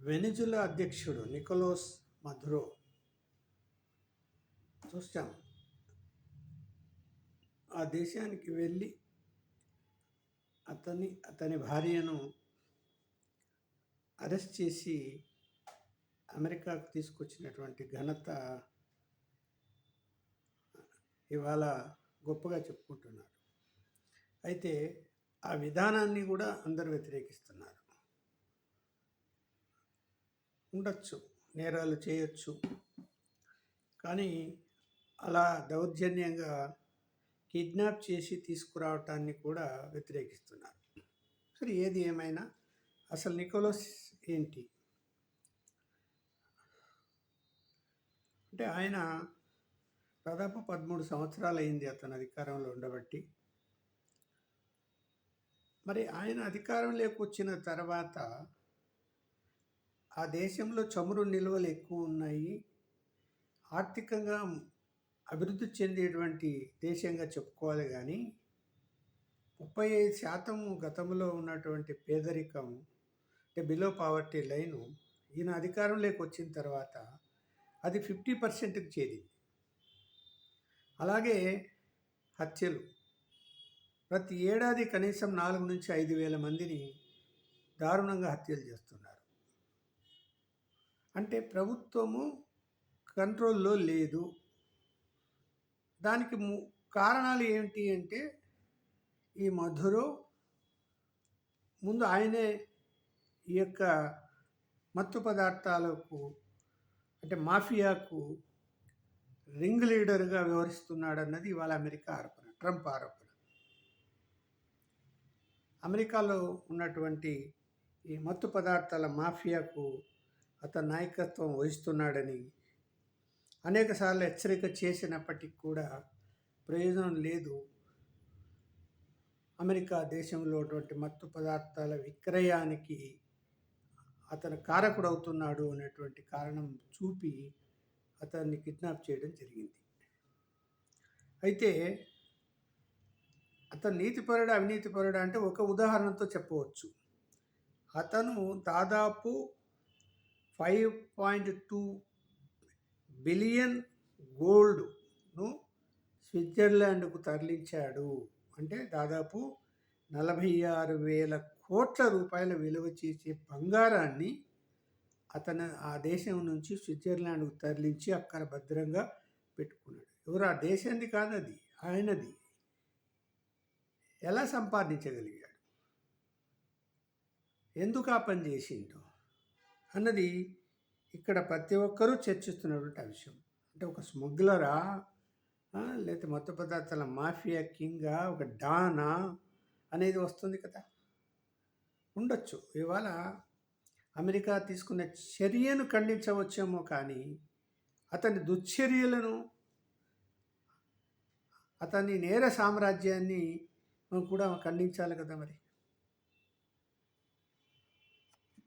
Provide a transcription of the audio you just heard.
Venezuela అధ్యక్షుడు Nicolas Maduro చూసాం. ఆ దేశానికి వెళ్ళి అతని భార్యను అరెస్ట్ చేసి అమెరికాకు తీసుకొచ్చినటువంటి ఘనత ఇవాళ గొప్పగా చెప్పుకుంటున్నారు. అయితే ఆ విధానాన్ని కూడా అందరూ వ్యతిరేకిస్తున్నారు. ఉండొచ్చు, నేరాలు చేయొచ్చు, కానీ అలా దౌర్జన్యంగా కిడ్నాప్ చేసి తీసుకురావటాన్ని కూడా వ్యతిరేకిస్తున్నారు. సరే, ఏది ఏమైనా అసలు నికోలస్ ఏంటి అంటే ఆయన దాదాపు 13 సంవత్సరాలు అయింది అతను అధికారంలో ఉండబట్టి. మరి ఆయన అధికారంలోకి వచ్చిన తర్వాత ఆ దేశంలో చమురు నిల్వలు ఎక్కువ ఉన్నాయి, ఆర్థికంగా అభివృద్ధి చెందేటువంటి దేశంగా చెప్పుకోవాలి. కానీ 35% గతంలో ఉన్నటువంటి పేదరికం అంటే బిలో పావర్టీ లైను ఈయన అధికారంలోకి వచ్చిన తర్వాత అది 50%కి చేరింది. అలాగే హత్యలు ప్రతి ఏడాది కనీసం 4 నుంచి 5 వేల మందిని దారుణంగా హత్యలు చేస్తున్నారు. అంటే ప్రభుత్వము కంట్రోల్లో లేదు. దానికి కారణాలు ఏమిటి అంటే ఈ మధురో ముందు ఆయనే ఈ యొక్క మత్తు పదార్థాలకు అంటే మాఫియాకు రింగ్ లీడర్గా వ్యవహరిస్తున్నాడన్నది ఇవాళ అమెరికా ఆరోపణ, ట్రంప్ ఆరోపణ. అమెరికాలో ఉన్నటువంటి ఈ మత్తు పదార్థాల మాఫియాకు అతను నాయకత్వం వహిస్తున్నాడని అనేకసార్లు హెచ్చరిక చేసినప్పటికీ కూడా ప్రయోజనం లేదు. అమెరికా దేశంలో ఉన్నటువంటి మత్తు పదార్థాల విక్రయానికి అతను కారకుడవుతున్నాడు అనేటువంటి కారణం చూపి అతన్ని కిడ్నాప్ చేయడం జరిగింది. అయితే అతను నీతిపరుడు అవినీతిపరుడు అంటే ఒక ఉదాహరణతో చెప్పవచ్చు. అతను దాదాపు 5.2 బిలియన్ గోల్డ్ను స్విట్జర్లాండ్కు తరలించాడు. అంటే దాదాపు 46,000 కోట్ల రూపాయల విలువ చేసే బంగారాన్ని అతను ఆ దేశం నుంచి స్విట్జర్లాండ్కు తరలించి అక్కడ భద్రంగా పెట్టుకున్నాడు. ఎవరు? ఆ దేశాన్ని కాదు, అది ఆయనది. ఎలా సంపాదించగలిగాడు, ఎందుకు ఆ పని చేసిండు అన్నది ఇక్కడ ప్రతి ఒక్కరూ చర్చిస్తున్నటువంటి అంశం. అంటే ఒక స్మగ్లరా, లేకపోతే మత్తు పదార్థాల మాఫియా కింగా, ఒక డానా అనేది వస్తుంది కదా. ఉండొచ్చు. ఇవాళ అమెరికా తీసుకున్న చర్యను ఖండించవచ్చేమో, కానీ అతని దుశ్చర్యలను, అతని నేర సామ్రాజ్యాన్ని మనం కూడా ఖండించాలి కదా మరి.